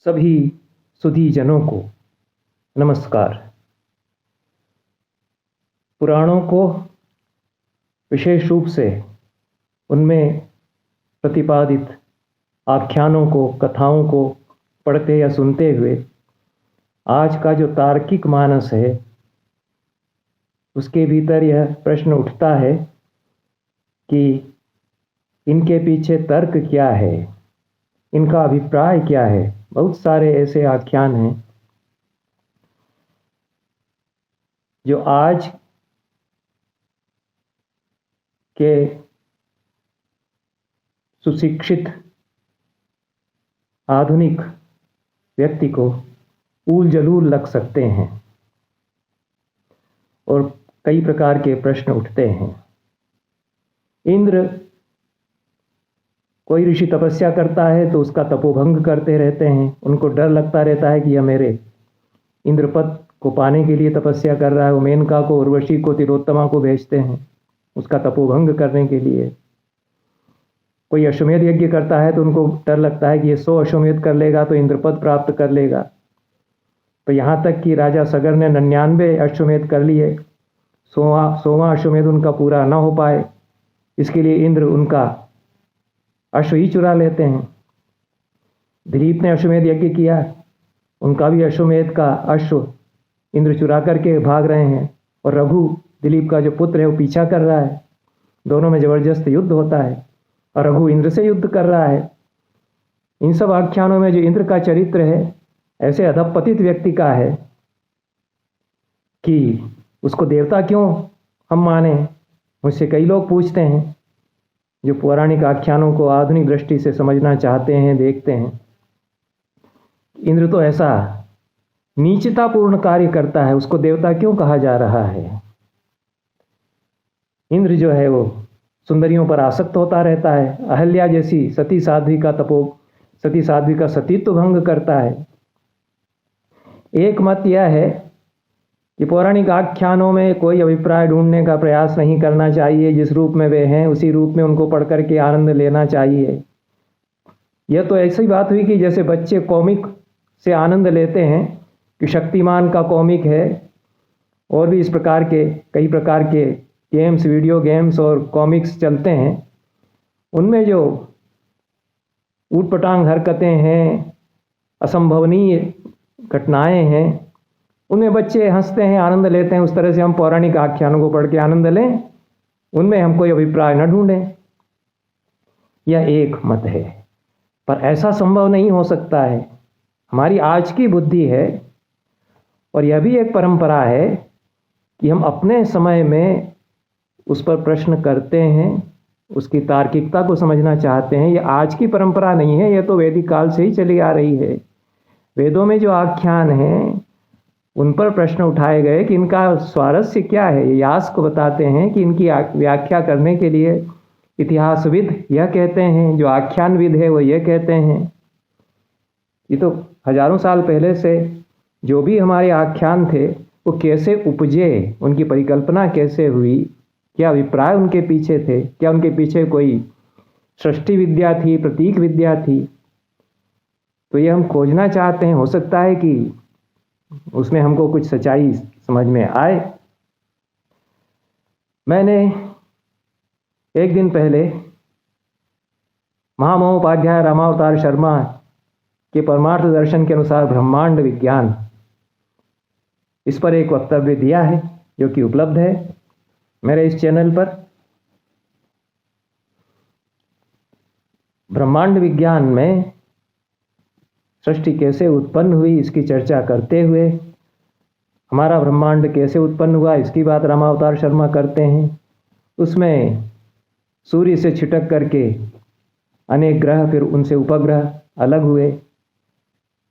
सभी सुधी जनों को नमस्कार। पुराणों को विशेष रूप से उनमें प्रतिपादित आख्यानों को, कथाओं को पढ़ते या सुनते हुए आज का जो तार्किक मानस है उसके भीतर यह प्रश्न उठता है कि इनके पीछे तर्क क्या है, इनका अभिप्राय क्या है। बहुत सारे ऐसे आख्यान हैं जो आज के सुशिक्षित आधुनिक व्यक्ति को ऊल जलूल लग सकते हैं और कई प्रकार के प्रश्न उठते हैं। इंद्र, कोई ऋषि तपस्या करता है तो उसका तपोभंग करते रहते हैं। उनको डर लगता रहता है कि यह मेरे इंद्रपद को पाने के लिए तपस्या कर रहा है। वो मेनका को, उर्वशी को, तिलोत्तमा को भेजते हैं उसका तपोभंग करने के लिए। कोई अश्वमेध यज्ञ करता है तो उनको डर लगता है कि ये 100 अश्वमेध कर लेगा तो इंद्रपद प्राप्त कर लेगा। तो यहाँ तक कि राजा सगर ने 99 अश्वमेध कर लिए, 100वां अश्वमेध उनका पूरा ना हो पाए, इसके लिए इंद्र उनका अश्व ही चुरा लेते हैं। दिलीप ने अश्वमेध यज्ञ किया, उनका भी अश्वमेध का अश्व इंद्र चुरा करके भाग रहे हैं और रघु, दिलीप का जो पुत्र है, वो पीछा कर रहा है। दोनों में जबरदस्त युद्ध होता है और रघु इंद्र से युद्ध कर रहा है। इन सब आख्यानों में जो इंद्र का चरित्र है ऐसे अधपतित व्यक्ति का है कि उसको देवता क्यों हम माने। मुझसे कई लोग पूछते हैं जो पौराणिक आख्यानों को आधुनिक दृष्टि से समझना चाहते हैं, देखते हैं। इंद्र तो ऐसा नीचतापूर्ण कार्य करता है, उसको देवता क्यों कहा जा रहा है। इंद्र जो है वो सुंदरियों पर आसक्त होता रहता है। अहल्या जैसी सती साध्वी का सतीत्व भंग करता है। एक मत यह है कि पौराणिक आख्यानों में कोई अभिप्राय ढूंढने का प्रयास नहीं करना चाहिए। जिस रूप में वे हैं उसी रूप में उनको पढ़ करके आनंद लेना चाहिए। यह तो ऐसी बात हुई कि जैसे बच्चे कॉमिक से आनंद लेते हैं कि शक्तिमान का कॉमिक है, और भी इस प्रकार के कई प्रकार के गेम्स, वीडियो गेम्स और कॉमिक्स चलते हैं। उनमें जो ऊटपटांग हरकतें हैं, असंभवनीय घटनाएं हैं, उनमें बच्चे हंसते हैं, आनंद लेते हैं। उस तरह से हम पौराणिक आख्यानों को पढ़ के आनंद लें, उनमें हम कोई अभिप्राय न ढूंढें। यह एक मत है, पर ऐसा संभव नहीं हो सकता है। हमारी आज की बुद्धि है और यह भी एक परंपरा है कि हम अपने समय में उस पर प्रश्न करते हैं, उसकी तार्किकता को समझना चाहते हैं। यह आज की परंपरा नहीं है, यह तो वैदिक काल से ही चली आ रही है। वेदों में जो आख्यान हैं उन पर प्रश्न उठाए गए कि इनका स्वारस्य क्या है। यास्क को बताते हैं कि इनकी व्याख्या करने के लिए इतिहासविद यह कहते हैं, जो आख्यानविद है वो यह कहते हैं। ये तो हजारों साल पहले से जो भी हमारे आख्यान थे वो कैसे उपजे, उनकी परिकल्पना कैसे हुई, क्या अभिप्राय उनके पीछे थे, क्या उनके पीछे कोई सृष्टि विद्या थी, प्रतीक विद्या थी, तो ये हम खोजना चाहते हैं। हो सकता है कि उसमें हमको कुछ सच्चाई समझ में आए। मैंने एक दिन पहले महामहोपाध्याय रामावतार शर्मा के परमार्थ दर्शन के अनुसार ब्रह्मांड विज्ञान, इस पर एक वक्तव्य दिया है जो कि उपलब्ध है मेरे इस चैनल पर। ब्रह्मांड विज्ञान में सृष्टि कैसे उत्पन्न हुई इसकी चर्चा करते हुए, हमारा ब्रह्मांड कैसे उत्पन्न हुआ इसकी बात रामावतार शर्मा करते हैं। उसमें सूर्य से छिटक करके अनेक ग्रह, फिर उनसे उपग्रह अलग हुए,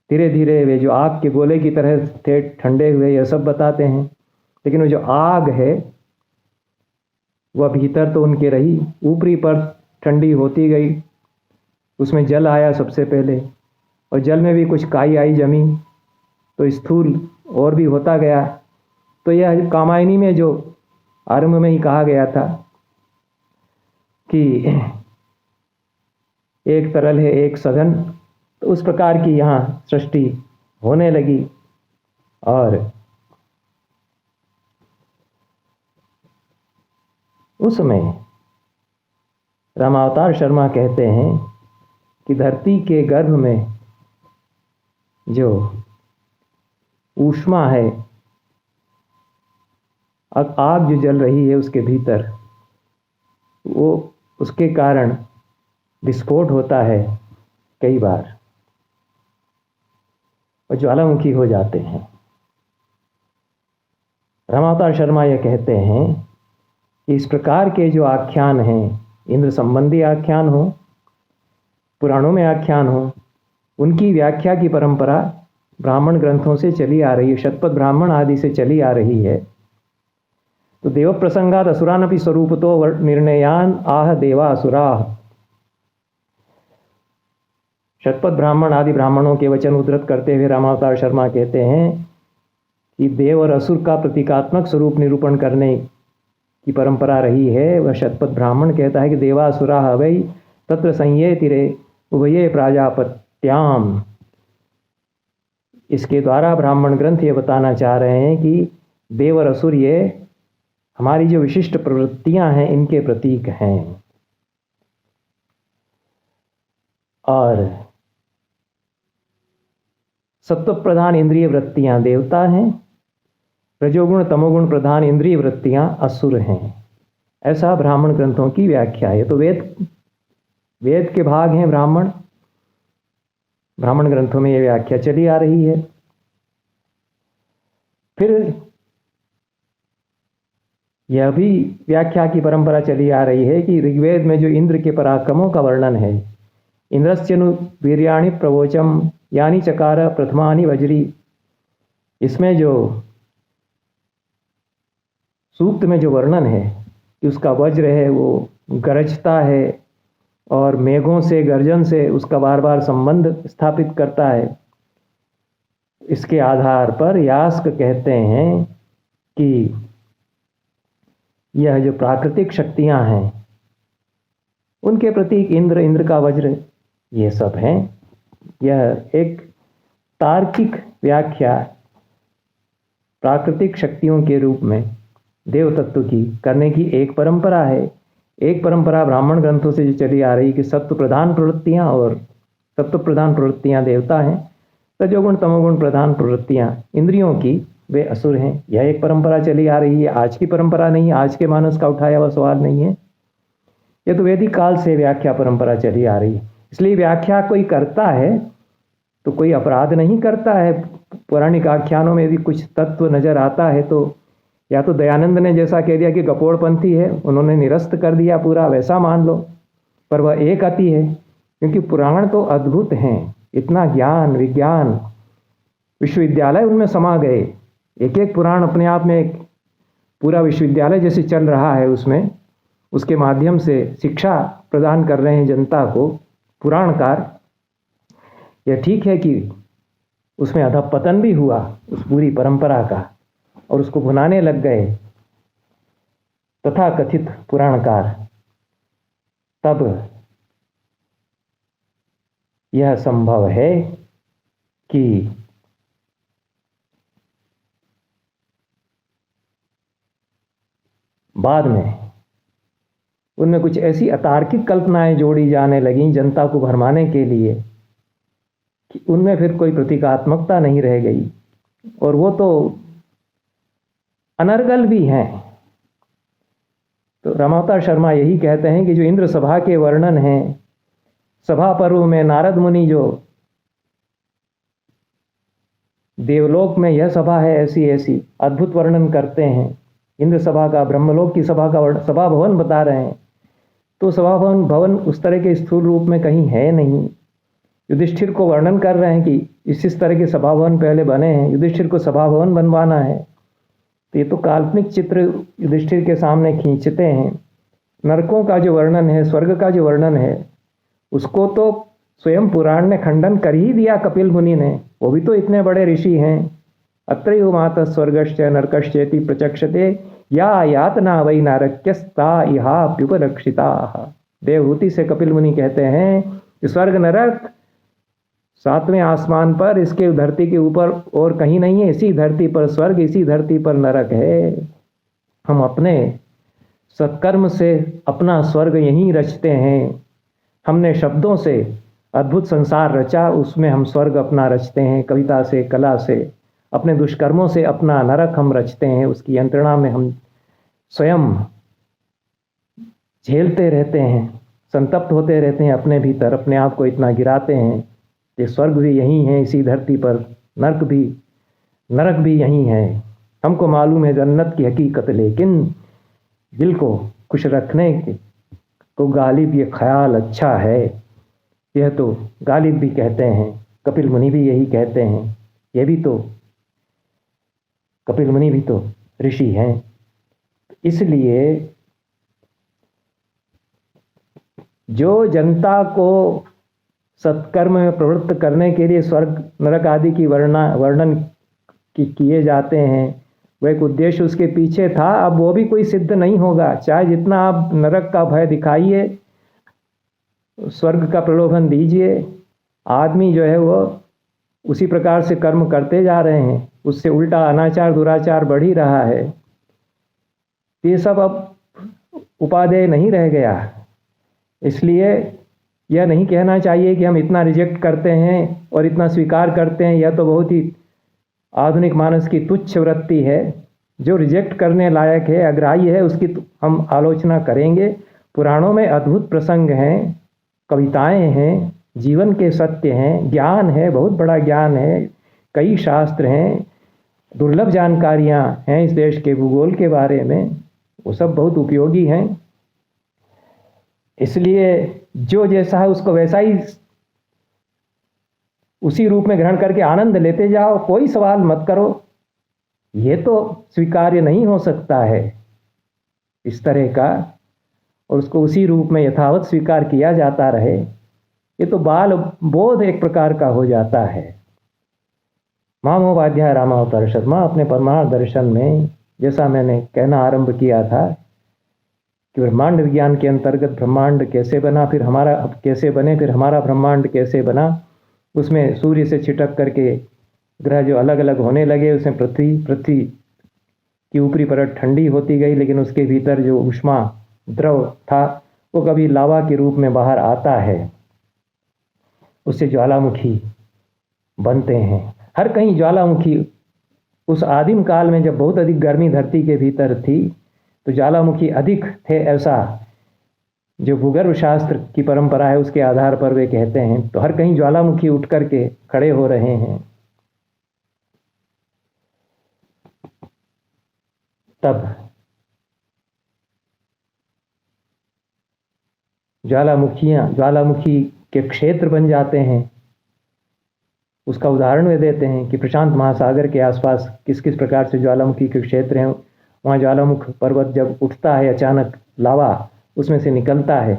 धीरे धीरे वे जो आग के गोले की तरह थे ठंडे हुए, यह सब बताते हैं। लेकिन वो जो आग है वह भीतर तो उनके रही, ऊपरी पर ठंडी होती गई। उसमें जल आया सबसे पहले, और जल में भी कुछ काई आई जमी, तो स्थूल और भी होता गया। तो यह कामायनी में जो आरंभ में ही कहा गया था कि एक तरल है एक सघन, तो उस प्रकार की यहाँ सृष्टि होने लगी। और उसमें रामावतार शर्मा कहते हैं कि धरती के गर्भ में जो ऊष्मा है, आग जो जल रही है उसके भीतर, वो उसके कारण विस्फोट होता है कई बार और ज्वालामुखी हो जाते हैं। रामावतार शर्मा यह कहते हैं कि इस प्रकार के जो आख्यान हैं, इंद्र संबंधी आख्यान हो, पुराणों में आख्यान हो, उनकी व्याख्या की परंपरा ब्राह्मण ग्रंथों से चली आ रही है, शतपथ ब्राह्मण आदि से चली आ रही है। तो देव प्रसंगात असुरानपि स्वरूपतो निर्णयान आह देवा असुराः। शतपथ ब्राह्मण आदि ब्राह्मणों के वचन उद्धृत करते हुए रामावतार शर्मा कहते हैं कि देव और असुर का प्रतीकात्मक स्वरूप निरूपण करने की परंपरा रही है। वह शतपथ ब्राह्मण कहता है कि देवासुराः वै तत्र संयेतिरे उभये प्राजापत्याम। इसके द्वारा ब्राह्मण ग्रंथ ये बताना चाह रहे हैं कि देव और असुर ये हमारी जो विशिष्ट प्रवृत्तियां हैं इनके प्रतीक हैं। और सत्व प्रधान इंद्रिय वृत्तियां देवता हैं, रजोगुण तमोगुण प्रधान इंद्रिय वृत्तियां असुर हैं। ऐसा ब्राह्मण ग्रंथों की व्याख्या है। तो वेद के भाग हैं ब्राह्मण ग्रंथों में यह व्याख्या चली आ रही है। फिर यह भी व्याख्या की परंपरा चली आ रही है कि ऋग्वेद में जो इंद्र के पराक्रमों का वर्णन है, इंद्रस्यनु वीर्याणि प्रवोचम यानी चकार प्रथमानि वज्री, इसमें जो सूक्त में जो वर्णन है कि उसका वज्र है वो गरजता है और मेघों से गर्जन से उसका बार बार संबंध स्थापित करता है। इसके आधार पर यास्क कहते हैं कि यह जो प्राकृतिक शक्तियां हैं उनके प्रतीक इंद्र का वज्र ये सब हैं। यह एक तार्किक व्याख्या प्राकृतिक शक्तियों के रूप में देव तत्व की करने की एक परंपरा है। एक परंपरा ब्राह्मण ग्रंथों से जो चली आ रही कि सत्व प्रधान प्रवृत्तियां और सत्व प्रधान प्रवृत्तियां देवता हैं, रजोगुण तमोगुण प्रधान प्रवृत्तियां इंद्रियों की वे असुर हैं। यह एक परंपरा चली आ रही है, आज की परंपरा नहीं है, आज के मानस का उठाया हुआ सवाल नहीं है। यह तो वैदिक काल से व्याख्या परंपरा चली आ रही है। इसलिए व्याख्या कोई करता है तो कोई अपराध नहीं करता है। पौराणिक आख्यानों में यदि कुछ तत्व नजर आता है तो या तो दयानंद ने जैसा कह दिया कि गपोड़पंथी है, उन्होंने निरस्त कर दिया पूरा, वैसा मान लो, पर वह एक अति है। क्योंकि पुराण तो अद्भुत हैं, इतना ज्ञान विज्ञान विश्वविद्यालय उनमें समा गए। एक एक पुराण अपने आप में एक पूरा विश्वविद्यालय जैसे चल रहा है, उसमें उसके माध्यम से शिक्षा प्रदान कर रहे हैं जनता को पुराणकार। यह ठीक है कि उसमें अधःपतन भी हुआ उस पूरी परंपरा का और उसको भुनाने लग गए तथा कथित पुराणकार। तब यह संभव है कि बाद में उनमें कुछ ऐसी अतार्किक कल्पनाएं जोड़ी जाने लगीं जनता को भरमाने के लिए कि उनमें फिर कोई प्रतीकात्मकता नहीं रह गई, और वो तो अनर्गल भी हैं। तो रामावतार शर्मा यही कहते हैं कि जो इंद्र सभा के वर्णन हैं, सभा पर्व में नारद मुनि जो देवलोक में यह सभा है ऐसी ऐसी अद्भुत वर्णन करते हैं, इंद्र सभा का, ब्रह्मलोक की सभा का सभा भवन बता रहे हैं। तो सभा भवन उस तरह के स्थूल रूप में कहीं है नहीं। युधिष्ठिर को वर्णन कर रहे हैं कि इस तरह के सभा भवन पहले बने हैं, युधिष्ठिर को सभा भवन बनवाना है। तो ये तो काल्पनिक चित्र युधिष्ठिर के सामने खींचते हैं। नरकों का जो वर्णन है, स्वर्ग का जो वर्णन है, उसको तो स्वयं पुराण ने खंडन कर ही दिया कपिल मुनि ने। वो भी तो इतने बड़े ऋषि हैं। अत्रैव मातः स्वर्गश्च नरकश्चेति प्रचक्षते या यातना वै नारक्यस्ता इहाप्युपलक्षिताः। देवहूति से कपिल मुनि कहते हैं कि स्वर्ग नरक सातवें आसमान पर, इसके धरती के ऊपर और कहीं नहीं है। इसी धरती पर स्वर्ग, इसी धरती पर नरक है। हम अपने सत्कर्म से अपना स्वर्ग यहीं रचते हैं। हमने शब्दों से अद्भुत संसार रचा, उसमें हम स्वर्ग अपना रचते हैं। कविता से, कला से, अपने दुष्कर्मों से अपना नरक हम रचते हैं। उसकी यंत्रणा में हम स्वयं झेलते रहते हैं, संतप्त होते रहते हैं अपने भीतर, अपने आप को इतना गिराते हैं कि स्वर्ग भी यहीं है इसी धरती पर, नरक भी यहीं है। हमको मालूम है जन्नत की हकीकत, लेकिन दिल को खुश रखने को गालिब ये ख्याल अच्छा है। यह तो गालिब भी कहते हैं, कपिल मुनि भी यही कहते हैं। ये भी तो, कपिल मुनि भी तो ऋषि हैं। इसलिए जो जनता को सत्कर्म में प्रवृत्त करने के लिए स्वर्ग नरक आदि की वर्णन किए जाते हैं, वह एक उद्देश्य उसके पीछे था। अब वो भी कोई सिद्ध नहीं होगा, चाहे जितना आप नरक का भय दिखाइए, स्वर्ग का प्रलोभन दीजिए, आदमी जो है वो उसी प्रकार से कर्म करते जा रहे हैं, उससे उल्टा अनाचार दुराचार बढ़ ही रहा है। ये सब अब उपादेय नहीं रह गया। इसलिए यह नहीं कहना चाहिए कि हम इतना रिजेक्ट करते हैं और इतना स्वीकार करते हैं। यह तो बहुत ही आधुनिक मानस की तुच्छ वृत्ति है। जो रिजेक्ट करने लायक है, अग्राह्य है, उसकी हम आलोचना करेंगे। पुराणों में अद्भुत प्रसंग हैं, कविताएं हैं, जीवन के सत्य हैं, ज्ञान है, बहुत बड़ा ज्ञान है, कई शास्त्र हैं, दुर्लभ जानकारियां हैं इस देश के भूगोल के बारे में, वो सब बहुत उपयोगी हैं। इसलिए जो जैसा है उसको वैसा ही उसी रूप में ग्रहण करके आनंद लेते जाओ, कोई सवाल मत करो। ये तो स्वीकार्य नहीं हो सकता है इस तरह का, और उसको उसी रूप में यथावत स्वीकार किया जाता रहे। ये तो बाल बोध एक प्रकार का हो जाता है। मामोपाध्याय रामावतार शर्मा अपने परमार्थ दर्शन में, जैसा मैंने कहना आरंभ किया था कि ब्रह्मांड विज्ञान के अंतर्गत ब्रह्मांड कैसे बना, फिर हमारा कैसे बने, फिर हमारा ब्रह्मांड कैसे बना, उसमें सूर्य से छिटक करके ग्रह जो अलग अलग होने लगे, उसमें पृथ्वी की ऊपरी परत ठंडी होती गई, लेकिन उसके भीतर जो ऊष्मा द्रव था वो कभी लावा के रूप में बाहर आता है, उससे ज्वालामुखी बनते हैं। हर कहीं ज्वालामुखी, उस आदिम काल में जब बहुत अधिक गर्मी धरती के भीतर थी तो ज्वालामुखी अधिक थे, ऐसा जो भूगर्भ शास्त्र की परंपरा है उसके आधार पर वे कहते हैं। तो हर कहीं ज्वालामुखी उठ करके खड़े हो रहे हैं। तब ज्वालामुखी के क्षेत्र बन जाते हैं। उसका उदाहरण वे देते हैं कि प्रशांत महासागर के आसपास किस किस प्रकार से ज्वालामुखी के क्षेत्र हैं। वहाँ ज्वालामुख पर्वत जब उठता है, अचानक लावा उसमें से निकलता है,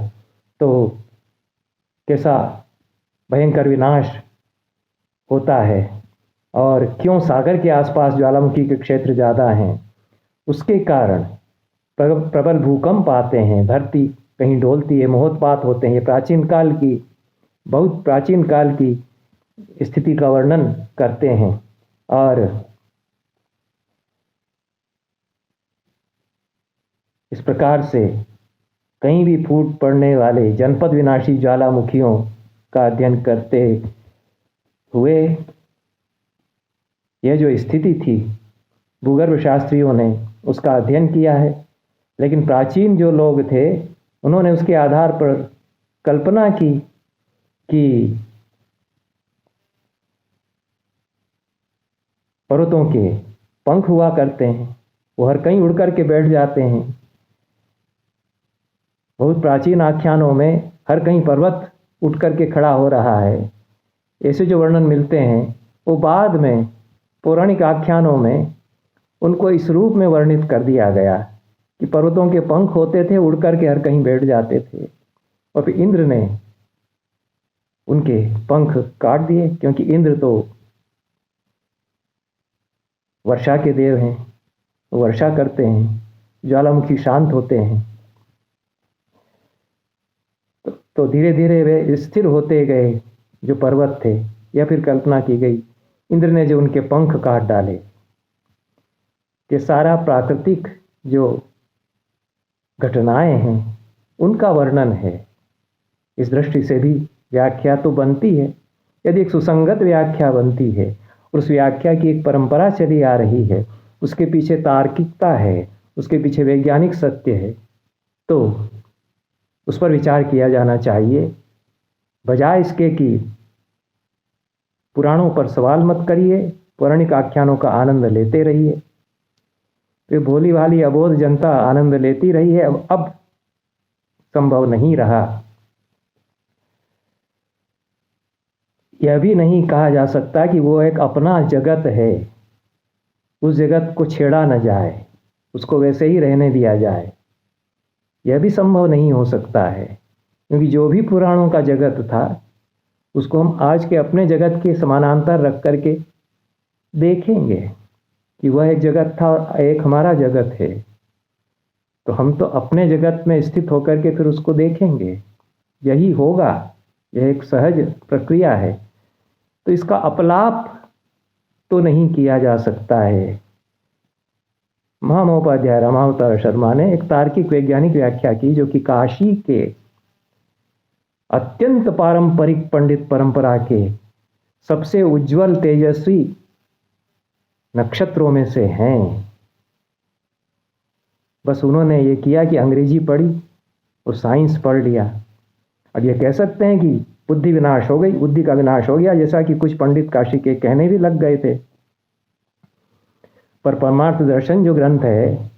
तो कैसा भयंकर विनाश होता है। और क्यों सागर के आसपास ज्वालामुखी के क्षेत्र ज़्यादा हैं, उसके कारण प्रबल भूकंप आते हैं, धरती कहीं डोलती है, महोत्पात होते हैं। ये बहुत प्राचीन काल की स्थिति का वर्णन करते हैं। और इस प्रकार से कहीं भी फूट पड़ने वाले जनपद विनाशी ज्वालामुखियों का अध्ययन करते हुए यह जो स्थिति थी, भूगर्भ शास्त्रियों ने उसका अध्ययन किया है। लेकिन प्राचीन जो लोग थे उन्होंने उसके आधार पर कल्पना की कि पर्वतों के पंख हुआ करते हैं, वो हर कहीं उड़ करके बैठ जाते हैं। बहुत प्राचीन आख्यानों में हर कहीं पर्वत उठ करके खड़ा हो रहा है, ऐसे जो वर्णन मिलते हैं वो बाद में पौराणिक आख्यानों में उनको इस रूप में वर्णित कर दिया गया कि पर्वतों के पंख होते थे, उड़ करके हर कहीं बैठ जाते थे। और फिर इंद्र ने उनके पंख काट दिए, क्योंकि इंद्र तो वर्षा के देव हैं, वो वर्षा करते हैं, ज्वालामुखी शांत होते हैं। तो धीरे धीरे वे स्थिर होते गए जो पर्वत थे। या फिर कल्पना की गई इंद्र ने जो उनके पंख काट डाले, ये सारा प्राकृतिक जो घटनाएं हैं उनका वर्णन है। इस दृष्टि से भी व्याख्या तो बनती है। यदि एक सुसंगत व्याख्या बनती है और उस व्याख्या की एक परंपरा चली आ रही है, उसके पीछे तार्किकता है, उसके पीछे वैज्ञानिक सत्य है, तो उस पर विचार किया जाना चाहिए। बजाय इसके कि पुराणों पर सवाल मत करिए, पौराणिक आख्यानों का आनंद लेते रहिए। तो भोली भाली अबोध जनता आनंद लेती रही है, अब संभव नहीं रहा। यह भी नहीं कहा जा सकता कि वो एक अपना जगत है, उस जगत को छेड़ा न जाए, उसको वैसे ही रहने दिया जाए। यह भी संभव नहीं हो सकता है, क्योंकि जो भी पुराणों का जगत था उसको हम आज के अपने जगत के समानांतर रख करके देखेंगे कि वह एक जगत था और एक हमारा जगत है। तो हम तो अपने जगत में स्थित होकर के फिर उसको देखेंगे, यही होगा। यह एक सहज प्रक्रिया है। तो इसका अपलाप तो नहीं किया जा सकता है। महामहोपाध्याय रामावतार शर्मा ने एक तार्किक वैज्ञानिक व्याख्या की, जो कि काशी के अत्यंत पारंपरिक पंडित परंपरा के सबसे उज्जवल तेजस्वी नक्षत्रों में से हैं। बस उन्होंने ये किया कि अंग्रेजी पढ़ी और साइंस पढ़ लिया। अब ये कह सकते हैं कि बुद्धि विनाश हो गई, बुद्धि का विनाश हो गया, जैसा कि कुछ पंडित काशी के कहने भी लग गए थे। पर परमार्थ दर्शन जो ग्रंथ है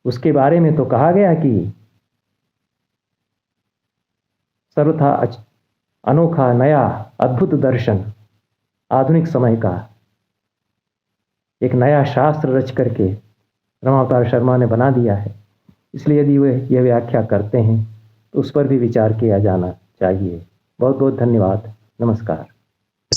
उसके बारे में तो कहा गया कि सर्वथा अनोखा, नया, अद्भुत दर्शन आधुनिक समय का एक नया शास्त्र रच करके रामावतार शर्मा ने बना दिया है। इसलिए यदि वे यह व्याख्या करते हैं तो उस पर भी विचार किया जाना चाहिए। बहुत बहुत धन्यवाद। नमस्कार।